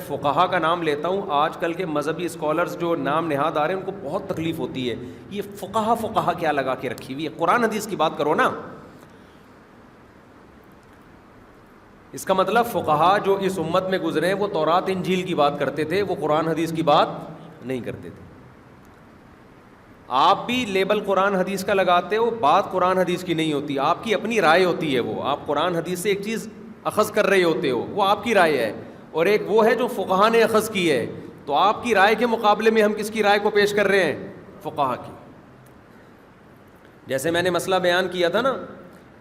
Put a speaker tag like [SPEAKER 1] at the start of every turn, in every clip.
[SPEAKER 1] فقہا کا نام لیتا ہوں, آج کل کے مذہبی اسکالرز جو نام نہاد آ رہے ہیں ان کو بہت تکلیف ہوتی ہے, یہ فقہا کیا لگا کے رکھی ہوئی ہے, قرآن حدیث کی بات کرو نا. اس کا مطلب فقہا جو اس امت میں گزرے وہ تورات انجیل کی بات کرتے تھے, وہ قرآن حدیث کی بات نہیں کرتے تھے. آپ بھی لیبل قرآن حدیث کا لگاتے ہو, بات قرآن حدیث کی نہیں ہوتی, آپ کی اپنی رائے ہوتی ہے. وہ آپ قرآن حدیث سے ایک چیز اخذ کر رہے ہوتے ہو, وہ آپ کی رائے ہے, اور ایک وہ ہے جو فقہا نے اخذ کی ہے. تو آپ کی رائے کے مقابلے میں ہم کس کی رائے کو پیش کر رہے ہیں؟ فقہا کی. جیسے میں نے مسئلہ بیان کیا تھا نا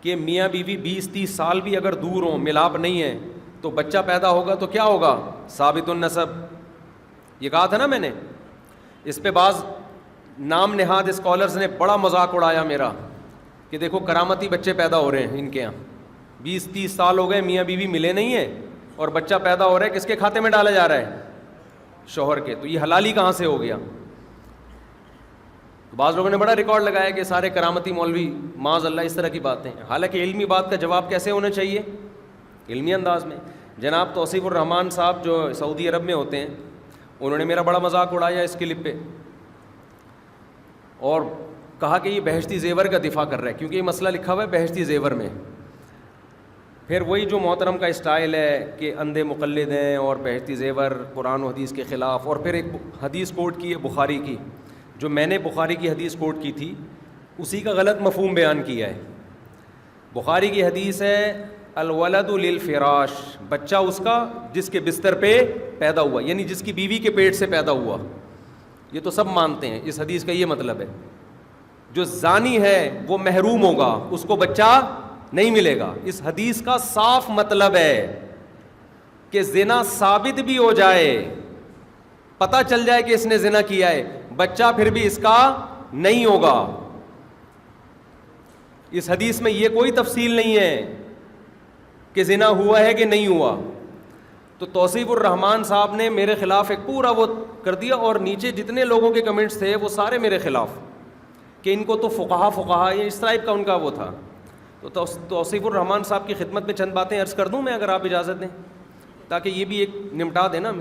[SPEAKER 1] کہ میاں بیوی 20-30 سال بھی اگر دور ہوں, ملاپ نہیں ہے, تو بچہ پیدا ہوگا تو کیا ہوگا؟ ثابت النسب. یہ کہا تھا نا میں نے. اس پہ بعض نام نہاد اسکالرز نے بڑا مذاق اڑایا میرا کہ دیکھو کرامتی بچے پیدا ہو رہے ہیں ان کے یہاں, 20-30 سال ہو گئے میاں بیوی ملے نہیں ہیں اور بچہ پیدا ہو رہا ہے, کس کے کھاتے میں ڈالا جا رہا ہے؟ شوہر کے. تو یہ حلالی کہاں سے ہو گیا؟ بعض لوگوں نے بڑا ریکارڈ لگایا کہ سارے کرامتی مولوی معاذ اللہ اس طرح کی باتیں. حالانکہ علمی بات کا جواب کیسے ہونا چاہیے؟ علمی انداز میں. جناب توصیف الرحمان صاحب جو سعودی عرب میں ہوتے ہیں, انہوں نے میرا بڑا مذاق اڑایا اس کلپ پہ, اور کہا کہ یہ بہشتی زیور کا دفاع کر رہا ہے, کیونکہ یہ مسئلہ لکھا ہوا ہے بہشتی زیور میں. پھر وہی جو محترم کا اسٹائل ہے کہ اندھے مقلد ہیں اور بہشتی زیور قرآن و حدیث کے خلاف, اور پھر ایک حدیث کوٹ کی ہے بخاری کی, جو میں نے بخاری کی حدیث کوٹ کی تھی اسی کا غلط مفہوم بیان کیا ہے. بخاری کی حدیث ہے الولد للفراش, بچہ اس کا جس کے بستر پہ پیدا ہوا, یعنی جس کی بیوی کے پیٹ سے پیدا ہوا. یہ تو سب مانتے ہیں, اس حدیث کا یہ مطلب ہے. جو زانی ہے وہ محروم ہوگا, اس کو بچہ نہیں ملے گا. اس حدیث کا صاف مطلب ہے کہ زنا ثابت بھی ہو جائے, پتہ چل جائے کہ اس نے زنا کیا ہے, بچہ پھر بھی اس کا نہیں ہوگا. اس حدیث میں یہ کوئی تفصیل نہیں ہے کہ زنا ہوا ہے کہ نہیں ہوا. تو توصیف الرحمان صاحب نے میرے خلاف ایک پورا وہ کر دیا, اور نیچے جتنے لوگوں کے کمنٹس تھے وہ سارے میرے خلاف, کہ ان کو تو فقہا یہ اس ٹائپ کا ان کا وہ تھا. تو توصیف الرحمان صاحب کی خدمت میں چند باتیں عرض کر دوں میں, اگر آپ اجازت دیں, تاکہ یہ بھی ایک نمٹا دیں نا.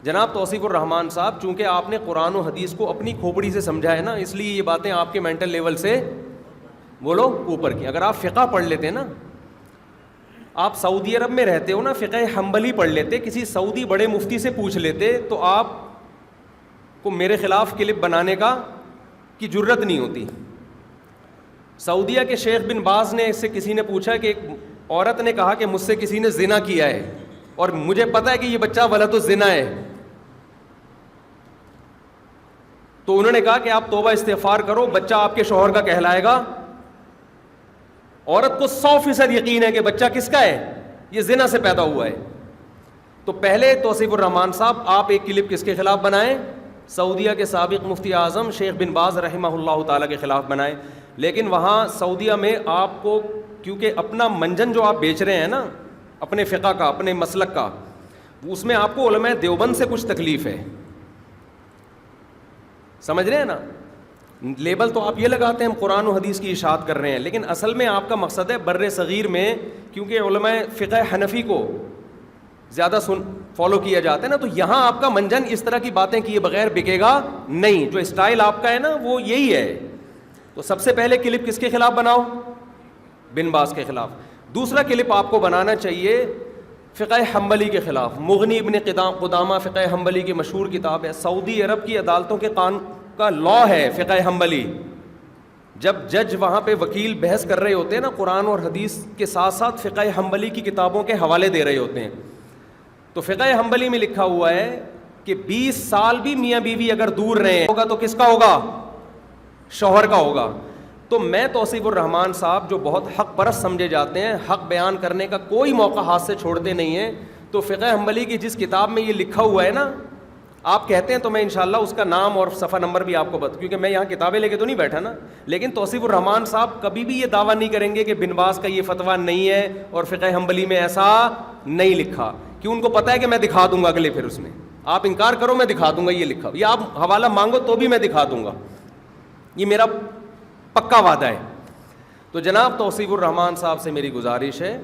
[SPEAKER 1] جناب توصیف الرحمان صاحب, چونکہ آپ نے قرآن و حدیث کو اپنی کھوپڑی سے سمجھا ہے نا, اس لیے یہ باتیں آپ کے مینٹل لیول سے بولو اوپر کی. اگر آپ فقہ پڑھ لیتے نا, آپ سعودی عرب میں رہتے ہو نا, فقہ حنبلی پڑھ لیتے, کسی سعودی بڑے مفتی سے پوچھ لیتے, تو آپ کو میرے خلاف کلپ بنانے کی جرت نہیں ہوتی. سعودیہ کے شیخ بن باز نے اس سے کسی نے پوچھا کہ ایک عورت نے کہا کہ مجھ سے کسی نے زنا کیا ہے اور مجھے پتا ہے کہ یہ بچہ ولد الزنا ہے, تو انہوں نے کہا کہ آپ توبہ استغفار کرو, بچہ آپ کے شوہر کا کہلائے گا. عورت کو 100% یقین ہے کہ بچہ کس کا ہے, یہ زنا سے پیدا ہوا ہے. تو پہلے توصیف الرحمان صاحب آپ ایک کلپ کس کے خلاف بنائیں؟ سعودیہ کے سابق مفتی اعظم شیخ بن باز رحمہ اللہ تعالیٰ کے خلاف بنائیں. لیکن وہاں سعودیہ میں آپ کو, کیونکہ اپنا منجن جو آپ بیچ رہے ہیں نا, اپنے فقہ کا, اپنے مسلک کا, اس میں آپ کو علماء دیوبند سے کچھ تکلیف ہے. سمجھ رہے ہیں نا؟ لیبل تو آپ یہ لگاتے ہیں ہم قرآن و حدیث کی اشاعت کر رہے ہیں, لیکن اصل میں آپ کا مقصد ہے بر صغیر میں, کیونکہ علماء فقہ حنفی کو زیادہ فالو کیا جاتا ہے نا, تو یہاں آپ کا منجن اس طرح کی باتیں کیے بغیر بکے گا نہیں. جو اسٹائل آپ کا ہے نا وہ یہی ہے. تو سب سے پہلے کلپ کس کے خلاف بناؤ؟ بن باز کے خلاف. دوسرا کلپ آپ کو بنانا چاہیے فقہ حنبلی کے خلاف. مغنی ابن قدامہ فقہ حنبلی کی مشہور کتاب ہے. سعودی عرب کی عدالتوں کے قانون کا لا ہے فقہ حنبلی. جب جج وہاں پہ وکیل بحث کر رہے ہوتے ہیں نا, قرآن اور حدیث کے ساتھ ساتھ فقہ حنبلی کی کتابوں کے حوالے دے رہے ہوتے ہیں. تو فقہ حنبلی میں لکھا ہوا ہے کہ 20 سال بھی میاں بیوی اگر دور رہے ہوگا تو کس کا ہوگا؟ شوہر کا ہوگا. تو میں توصیف الرحمان صاحب جو بہت حق پرست سمجھے جاتے ہیں, حق بیان کرنے کا کوئی موقع ہاتھ سے چھوڑتے نہیں ہیں, تو فقہ حنبلی کی جس کتاب میں یہ لکھا ہوا ہے نا, آپ کہتے ہیں تو میں انشاءاللہ اس کا نام اور صفحہ نمبر بھی آپ کو کیونکہ میں یہاں کتابیں لے کے تو نہیں بیٹھا نا. لیکن توصیف الرحمان صاحب کبھی بھی یہ دعویٰ نہیں کریں گے کہ بن باز کا یہ فتویٰ نہیں ہے اور فقہ حنبلی میں ایسا نہیں لکھا, کیوں ان کو پتہ ہے کہ میں دکھا دوں گا اگلے. پھر اس میں آپ انکار کرو میں دکھا دوں گا یہ لکھا, یا آپ حوالہ مانگو تو بھی میں دکھا دوں گا, یہ میرا پکا وعدہ ہے. تو جناب توصیف الرحمان صاحب سے میری گزارش ہے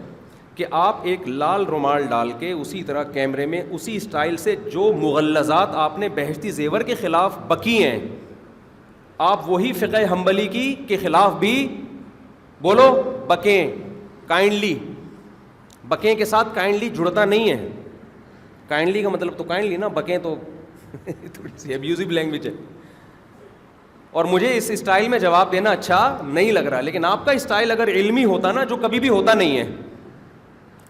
[SPEAKER 1] کہ آپ ایک لال رومال ڈال کے اسی طرح کیمرے میں اسی اسٹائل سے جو مغلظات آپ نے بہشتی زیور کے خلاف بکی ہیں آپ وہی فقہ حنبلی کی کے خلاف بھی بولو بکیں. کائنڈلی بکیں کے ساتھ کائنڈلی جڑتا نہیں ہے. کائنڈلی کا مطلب تو کائنڈلی نا, بکیں تو تھوڑی سی ابیوزو لینگویج ہے. اور مجھے اس اسٹائل میں جواب دینا اچھا نہیں لگ رہا, لیکن آپ کا اسٹائل اگر علمی ہوتا نا, جو کبھی بھی ہوتا نہیں ہے,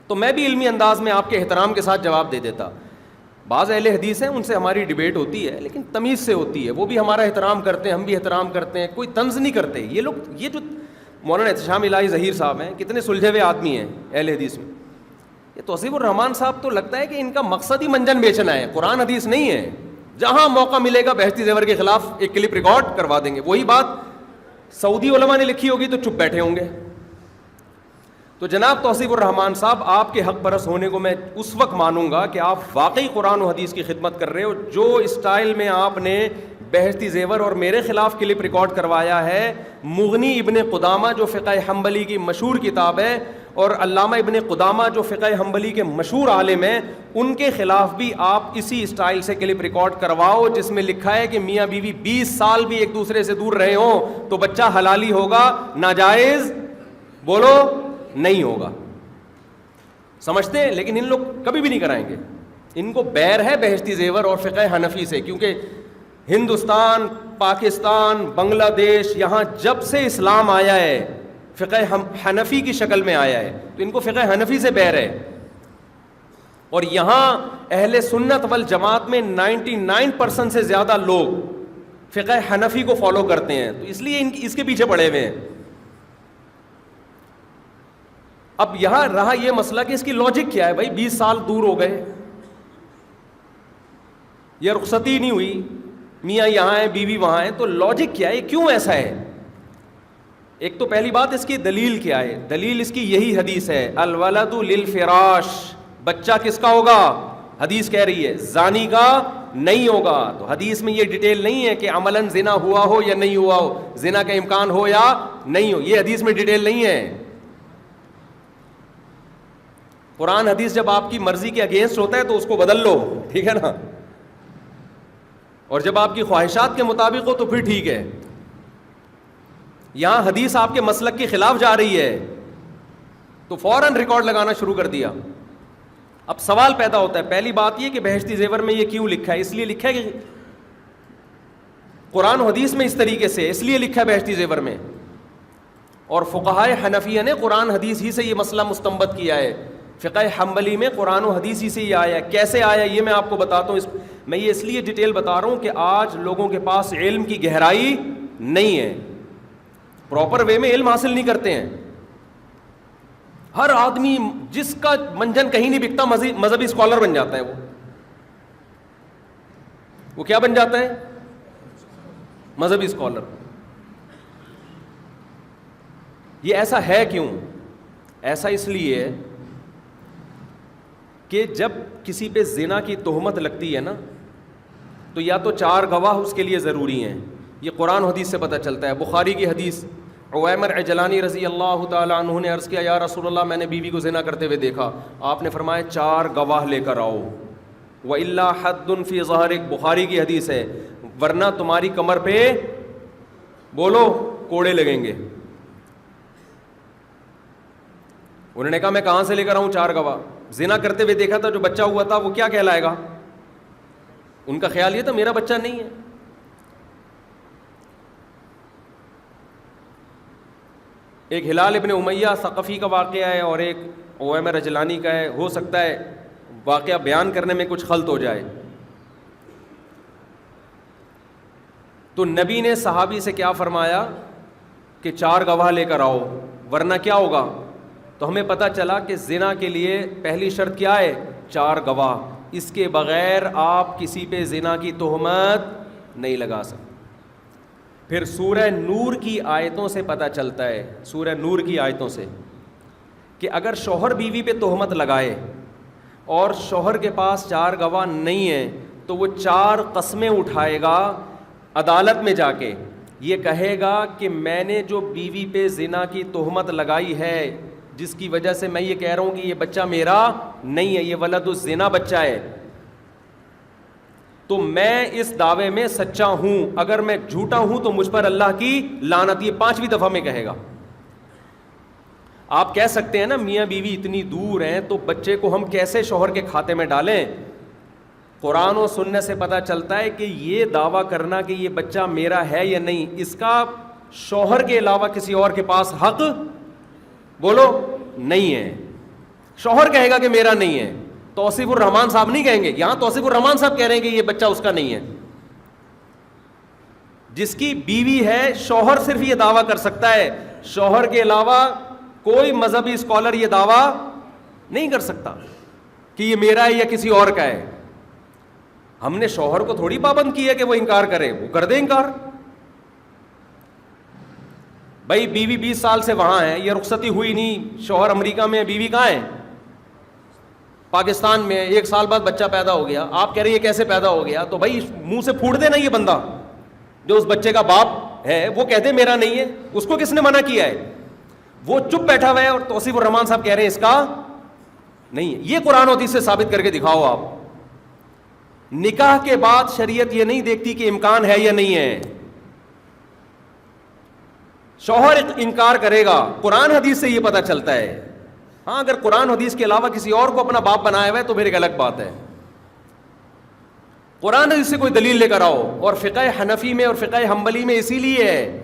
[SPEAKER 1] تو میں بھی علمی انداز میں آپ کے احترام کے ساتھ جواب دے دیتا. بعض اہل حدیث ہیں, ان سے ہماری ڈیبیٹ ہوتی ہے لیکن تمیز سے ہوتی ہے, وہ بھی ہمارا احترام کرتے ہیں, ہم بھی احترام کرتے ہیں, کوئی طنز نہیں کرتے. یہ لوگ, یہ جو مولانا احتشام الہی ظہیر صاحب ہیں, کتنے سلجھے ہوئے آدمی ہیں اہل حدیث میں. یہ توصیف الرحمان صاحب تو لگتا ہے کہ ان کا مقصد ہی منجن بیچنا ہے, قرآن حدیث نہیں ہے. جہاں موقع ملے گا بہشتی زیور کے خلاف ایک کلپ ریکارڈ کروا دیں گے. وہی بات سعودی علماء نے لکھی ہوگی تو چپ بیٹھے ہوں گے. تو جناب توصیف الرحمان صاحب, آپ کے حق پرست ہونے کو میں اس وقت مانوں گا کہ آپ واقعی قرآن و حدیث کی خدمت کر رہے ہو. جو اسٹائل میں آپ نے بہشتی زیور اور میرے خلاف کلپ ریکارڈ کروایا ہے, مغنی ابن قدامہ جو فقہ حنبلی کی مشہور کتاب ہے, اور علامہ ابن قدامہ جو فقہ حنبلی کے مشہور عالم ہیں, ان کے خلاف بھی آپ اسی اسٹائل سے کلپ ریکارڈ کرواؤ جس میں لکھا ہے کہ میاں بیوی 20 سال بھی ایک دوسرے سے دور رہے ہوں تو بچہ حلالی ہوگا, ناجائز بولو نہیں ہوگا. سمجھتے ہیں, لیکن ان لوگ کبھی بھی نہیں کرائیں گے. ان کو بیر ہے بہشتی زیور اور فقہ حنفی سے, کیونکہ ہندوستان, پاکستان, بنگلہ دیش, یہاں جب سے اسلام آیا ہے فقہ حنفی کی شکل میں آیا ہے, تو ان کو فقہ حنفی سے بیر ہے. اور یہاں اہل سنت والجماعت میں 99% سے زیادہ لوگ فقہ حنفی کو فالو کرتے ہیں, تو اس لیے اس کے پیچھے پڑے ہوئے ہیں. اب یہاں رہا یہ مسئلہ کہ اس کی لاجک کیا ہے. بھائی 20 سال دور ہو گئے, یہ رخصتی نہیں ہوئی, میاں یہاں ہیں بیوی وہاں ہیں, تو لاجک کیا ہے, کیوں ایسا ہے؟ ایک تو پہلی بات اس کی دلیل کیا ہے. دلیل اس کی یہی حدیث ہے, الولد للفراش, بچہ کس کا ہوگا؟ حدیث کہہ رہی ہے زانی کا نہیں ہوگا. تو حدیث میں یہ ڈیٹیل نہیں ہے کہ عملاً زنا ہوا ہو یا نہیں ہوا ہو, زنا کا امکان ہو یا نہیں ہو, یہ حدیث میں ڈیٹیل نہیں ہے. قرآن حدیث جب آپ کی مرضی کے اگینسٹ ہوتا ہے تو اس کو بدل لو, ٹھیک ہے نا, اور جب آپ کی خواہشات کے مطابق ہو تو پھر ٹھیک ہے. یہاں حدیث آپ کے مسلک کے خلاف جا رہی ہے تو فوراً ریکارڈ لگانا شروع کر دیا. اب سوال پیدا ہوتا ہے, پہلی بات یہ کہ بہشتی زیور میں یہ کیوں لکھا ہے؟ اس لیے لکھا ہے کہ قرآن و حدیث میں اس طریقے سے, اس لیے لکھا ہے بہشتی زیور میں. اور فقہائے حنفیہ نے قرآن حدیث ہی سے یہ مسئلہ مستنبط کیا ہے. فقہ حنبلی میں قرآن و حدیث ہی سے یہ آیا ہے. کیسے آیا یہ میں آپ کو بتاتا ہوں. میں یہ اس لیے ڈیٹیل بتا رہا ہوں کہ آج لوگوں کے پاس علم کی گہرائی نہیں ہے, پراپر وے میں علم حاصل نہیں کرتے ہیں. ہر آدمی جس کا منجن کہیں نہیں بکتا مذہبی اسکالر بن جاتا ہے. وہ کیا بن جاتا ہے؟ مذہبی اسکالر. یہ ایسا ہے کیوں؟ ایسا اس لیے کہ جب کسی پہ زنا کی تہمت لگتی ہے نا, تو یا تو 4 گواہ اس کے لیے ضروری ہیں. یہ قرآن حدیث سے پتہ چلتا ہے. بخاری کی حدیث, عویمر عجلانی رضی اللہ تعالیٰ عنہ نے عرض کیا, یا رسول اللہ میں نے بیوی کو زنا کرتے ہوئے دیکھا. آپ نے فرمایا 4 گواہ لے کر آؤ. وَإِلَّا حَدٌّ فِي ظَهْرِكَ, بخاری کی حدیث ہے, ورنہ تمہاری کمر پہ بولو کوڑے لگیں گے. انہوں نے کہا میں کہاں سے لے کر آؤں 4 گواہ؟ زنا کرتے ہوئے دیکھا تھا, جو بچہ ہوا تھا وہ کیا کہلائے گا؟ ان کا خیال یہ تھا میرا بچہ نہیں ہے. ایک ہلال ابن امیہ ثقفی کا واقعہ ہے اور ایک عویمر عجلانی کا ہے. ہو سکتا ہے واقعہ بیان کرنے میں کچھ خلط ہو جائے. تو نبی نے صحابی سے کیا فرمایا کہ 4 گواہ لے کر آؤ ورنہ کیا ہوگا. تو ہمیں پتہ چلا کہ زنا کے لیے پہلی شرط کیا ہے؟ 4 گواہ. اس کے بغیر آپ کسی پہ زنا کی تہمت نہیں لگا سکتے. پھر سورہ نور کی آیتوں سے پتہ چلتا ہے, سورہ نور کی آیتوں سے, کہ اگر شوہر بیوی پہ تہمت لگائے اور شوہر کے پاس 4 گواہ نہیں ہیں تو وہ 4 قسمیں اٹھائے گا عدالت میں جا کے. یہ کہے گا کہ میں نے جو بیوی پہ زنا کی تہمت لگائی ہے جس کی وجہ سے میں یہ کہہ رہا ہوں کہ یہ بچہ میرا نہیں ہے, یہ ولد الزنا بچہ ہے, تو میں اس دعوے میں سچا ہوں, اگر میں جھوٹا ہوں تو مجھ پر اللہ کی لعنت. یہ 5ویں دفعہ میں کہے گا. آپ کہہ سکتے ہیں نا میاں بیوی اتنی دور ہیں تو بچے کو ہم کیسے شوہر کے کھاتے میں ڈالیں؟ قرآن و سنت سے پتہ چلتا ہے کہ یہ دعویٰ کرنا کہ یہ بچہ میرا ہے یا نہیں, اس کا شوہر کے علاوہ کسی اور کے پاس حق بولو نہیں ہے. شوہر کہے گا کہ میرا نہیں ہے, توصیف الرحمان صاحب نہیں کہیں گے. یہاں توصیف الرحمان صاحب کہہ رہے ہیں کہ یہ بچہ اس کا نہیں ہے. جس کی بیوی ہے شوہر صرف یہ دعویٰ کر سکتا ہے, شوہر کے علاوہ کوئی مذہبی اسکالر یہ دعویٰ نہیں کر سکتا کہ یہ میرا ہے یا کسی اور کا ہے. ہم نے شوہر کو تھوڑی پابند کی ہے کہ وہ انکار کرے, وہ کر دے انکار. بھائی بیوی 20 سال سے وہاں ہے, یہ رخصتی ہوئی نہیں, شوہر امریکہ میں, بیوی کہاں ہے؟ پاکستان میں. 1 سال بعد بچہ پیدا ہو گیا, آپ کہہ رہے ہیں یہ کیسے پیدا ہو گیا؟ تو بھائی منہ سے پھوٹ دے نا, یہ بندہ جو اس بچے کا باپ ہے وہ کہتے میرا نہیں ہے, اس کو کس نے منع کیا ہے؟ وہ چپ بیٹھا ہوا ہے اور توصیف الرحمان صاحب کہہ رہے ہیں اس کا نہیں ہے. یہ قرآن و حدیث سے ثابت کر کے دکھاؤ آپ. نکاح کے بعد شریعت یہ نہیں دیکھتی کہ امکان ہے یا نہیں ہے. شوہر انکار کرے گا, قرآن حدیث سے یہ پتہ چلتا ہے. ہاں اگر قرآن حدیث کے علاوہ کسی اور کو اپنا باپ بنایا ہوا ہے تو پھر ایک الگ بات ہے. قرآن حدیث سے کوئی دلیل لے کر آؤ. اور فقہ حنفی میں اور فقہ حنبلی میں اسی لیے ہے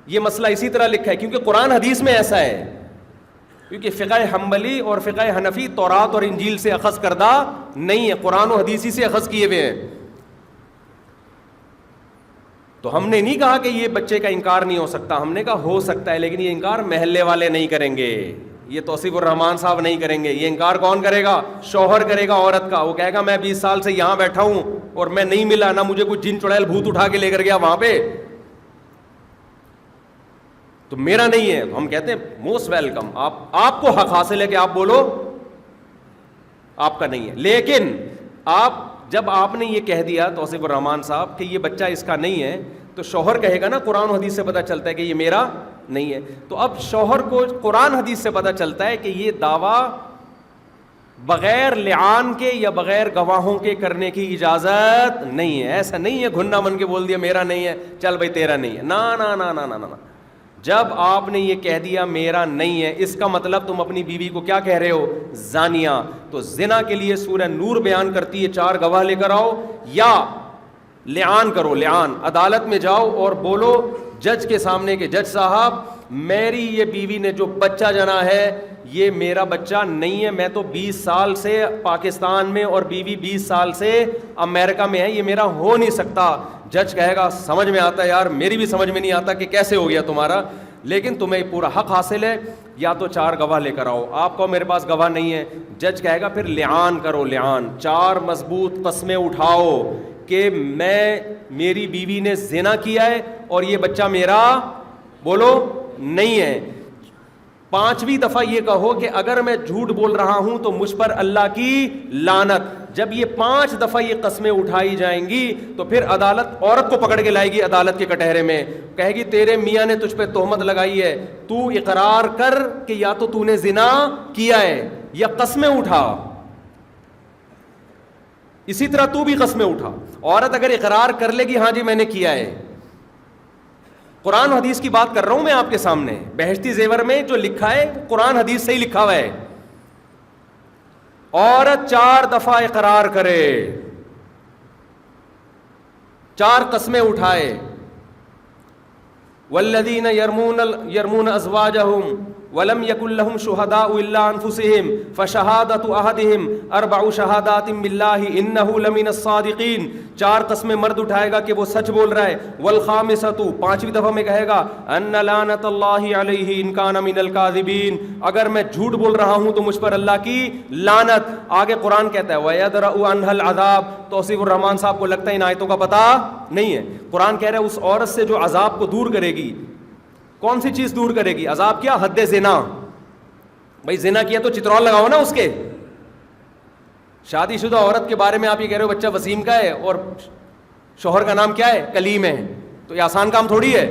[SPEAKER 1] یہ مسئلہ اسی طرح لکھا ہے کیونکہ قرآن حدیث میں ایسا ہے. کیونکہ فقہ حنبلی اور فقہ حنفی تورات اور انجیل سے اخذ کردہ نہیں ہے, قرآن و حدیثی سے اخذ کیے ہوئے ہیں. تو ہم نے نہیں کہا کہ یہ بچے کا انکار نہیں ہو سکتا, ہم نے کہا ہو سکتا ہے, لیکن یہ انکار محلے والے نہیں کریں گے, یہ توصیف الرحمان صاحب نہیں کریں گے. یہ انکار کون کرے گا؟ شوہر کرے گا عورت کا. وہ کہے گا میں 20 سال سے یہاں بیٹھا ہوں اور میں نہیں ملا, نہ مجھے کوئی جن چڑیل بھوت اٹھا کے لے کر گیا وہاں پہ, تو میرا نہیں ہے. ہم کہتے ہیں موسٹ ویلکم, آپ کو حق حاصل ہے کہ آپ بولو آپ کا نہیں ہے. لیکن جب آپ نے یہ کہہ دیا توصیف الرحمان صاحب کہ یہ بچہ اس کا نہیں ہے, تو شوہر کہے گا نا قرآن و حدیث سے پتہ چلتا ہے کہ یہ میرا نہیں ہے. تو اب شوہر کو قرآن حدیث سے پتہ چلتا ہے کہ یہ دعویٰ بغیر لعان کے یا بغیر گواہوں کے کرنے کی اجازت نہیں ہے. ایسا نہیں ہے گھننا من کے بول دیا میرا نہیں ہے, چل بھائی تیرا نہیں ہے. نا نا نا نا نا نا. جب آپ نے یہ کہہ دیا میرا نہیں ہے, اس کا مطلب تم اپنی بیوی کو کیا کہہ رہے ہو؟ زانیہ. تو زنا کے لیے سورہ نور بیان کرتی ہے 4 گواہ لے کر آؤ, یا لعان کرو. لعان عدالت میں جاؤ اور بولو جج کے سامنے کہ جج صاحب میری یہ بیوی نے جو بچہ جنا ہے یہ میرا بچہ نہیں ہے, میں تو 20 سال سے پاکستان میں اور بیوی 20 سال سے امریکہ میں ہے, یہ میرا ہو نہیں سکتا. جج کہے گا سمجھ میں آتا ہے یار, میری بھی سمجھ میں نہیں آتا کہ کیسے ہو گیا تمہارا, لیکن تمہیں پورا حق حاصل ہے, یا تو 4 گواہ لے کر آؤ. آپ کو میرے پاس گواہ نہیں ہے, جج کہے گا پھر لعان کرو. لعان 4 مضبوط قسمیں اٹھاؤ کہ میری بیوی نے زنا کیا ہے اور یہ بچہ میرا بولو نہیں ہے. 5ویں دفعہ یہ کہو کہ اگر میں جھوٹ بول رہا ہوں تو مجھ پر اللہ کی لعنت. جب یہ 5 دفعہ یہ قسمیں اٹھائی جائیں گی تو پھر عدالت عورت کو پکڑ کے لائے گی عدالت کے کٹہرے میں, کہے گی تیرے میاں نے تجھ پہ تہمت لگائی ہے, تو اقرار کر کہ یا تو نے زنا کیا ہے یا قسمیں اٹھا. اسی طرح تو بھی قسمیں اٹھا. عورت اگر اقرار کر لے گی ہاں جی میں نے کیا ہے, قرآن حدیث کی بات کر رہا ہوں میں آپ کے سامنے, بہشتی زیور میں جو لکھا ہے قرآن حدیث سے ہی لکھا ہوا ہے. عورت 4 دفعہ اقرار کرے, 4 قسمیں اٹھائے, والذین یرمون ازواجہم ولم یکن لہم شہداء الا انفسہم فشہادۃ احدہم 4 شہادات باللہ انہ لمن الصادقین. 4 قسمیں مرد اٹھائے گا کہ وہ سچ بول رہا ہے. والخامسۃ 5ویں دفعہ میں کہے گا ان لعنت اللہ علیہ ان کان من الکاذبین, اگر میں جھوٹ بول رہا ہوں تو مجھ پر اللہ کی لعنت. آگے قرآن کہتا ہے ویدرأ عنہا العذاب. توصیف الرحمان صاحب کو لگتا ہے ان آیتوں کا پتہ نہیں ہے. قرآن کہہ رہا ہے اس عورت سے جو عذاب کو دور کرے گی. کون سی چیز دور کرے گی؟ عذاب کیا؟ حد زنا. بھائی زنا کیا تو چترول لگاؤ نا اس کے. شادی شدہ عورت کے بارے میں آپ یہ کہہ رہے ہو بچہ وسیم کا ہے اور شوہر کا نام کیا ہے؟ کلیم ہے, تو یہ آسان کام تھوڑی ہے.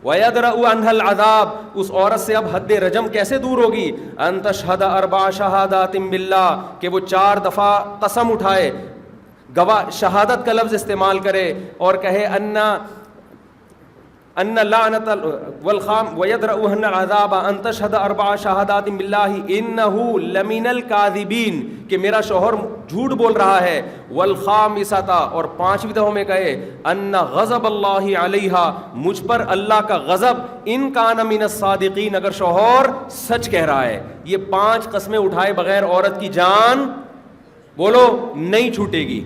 [SPEAKER 1] وَيَدْرَأُ عَنْهَا الْعَذَابُ، اس عورت سے اب حد رجم کیسے دور ہوگی؟ أَن تَشْهَدَ أَرْبَعَ شَهَادَاتٍ بِاللَّهِ، کہ وہ 4 دفعہ قسم اٹھائے، گواہ شہادت کا لفظ استعمال کرے اور کہے ان لعنت والخام ويدرأ عنها العذاب ان تشهد 4 شهادات بالله انه لمن الكاذبين، کہ میرا شوہر جھوٹ بول رہا ہے، والخامسۃ، اور 5ویں دفعہ میں کہے ان غضب اللہ علیہا، مجھ پر اللہ کا غضب، ان کان من الصادقین، اگر شوہر سچ کہہ رہا ہے۔ یہ 5 قسمیں اٹھائے بغیر عورت کی جان بولو نہیں چھوٹے گی۔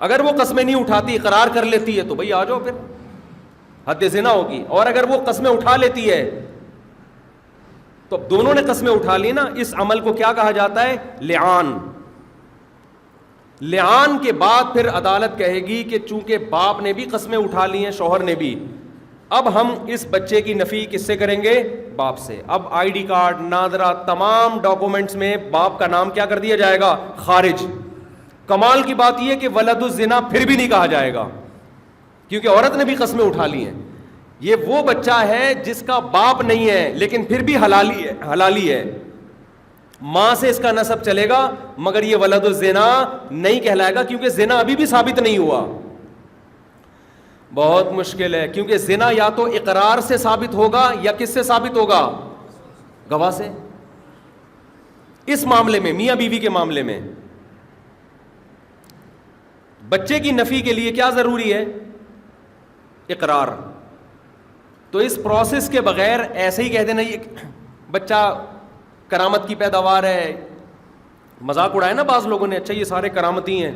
[SPEAKER 1] اگر وہ قسمیں نہیں اٹھاتی، اقرار کر لیتی ہے تو بھئی آ جاؤ، پھر حد زنا ہوگی۔ اور اگر وہ قسمیں اٹھا لیتی ہے تو دونوں نے قسمیں اٹھا لی نا، اس عمل کو کیا کہا جاتا ہے؟ لعان۔ لعان کے بعد پھر عدالت کہے گی کہ چونکہ باپ نے بھی قسمیں اٹھا لی ہیں، شوہر نے بھی، اب ہم اس بچے کی نفی کس سے کریں گے؟ باپ سے۔ اب آئی ڈی کارڈ، نادرہ، تمام ڈاکومنٹس میں باپ کا نام کیا کر دیا جائے گا؟ خارج۔ کمال کی بات یہ کہ ولد الزنا پھر بھی نہیں کہا جائے گا، کیونکہ عورت نے بھی قسمیں اٹھا لی ہیں۔ یہ وہ بچہ ہے جس کا باپ نہیں ہے لیکن پھر بھی حلالی ہے، ماں سے اس کا نسب چلے گا، مگر یہ ولد الزنا نہیں کہلائے گا، کیونکہ زنا ابھی بھی ثابت نہیں ہوا۔ بہت مشکل ہے، کیونکہ زنا یا تو اقرار سے ثابت ہوگا یا کس سے ثابت ہوگا؟ گواہ سے۔ اس معاملے میں، میاں بیوی کے معاملے میں بچے کی نفی کے لیے کیا ضروری ہے؟ اقرار۔ تو اس پروسیس کے بغیر ایسے ہی کہہ دینا یہ بچہ کرامت کی پیداوار ہے، مذاق اڑایا نا بعض لوگوں نے، اچھا یہ سارے کرامتی ہیں۔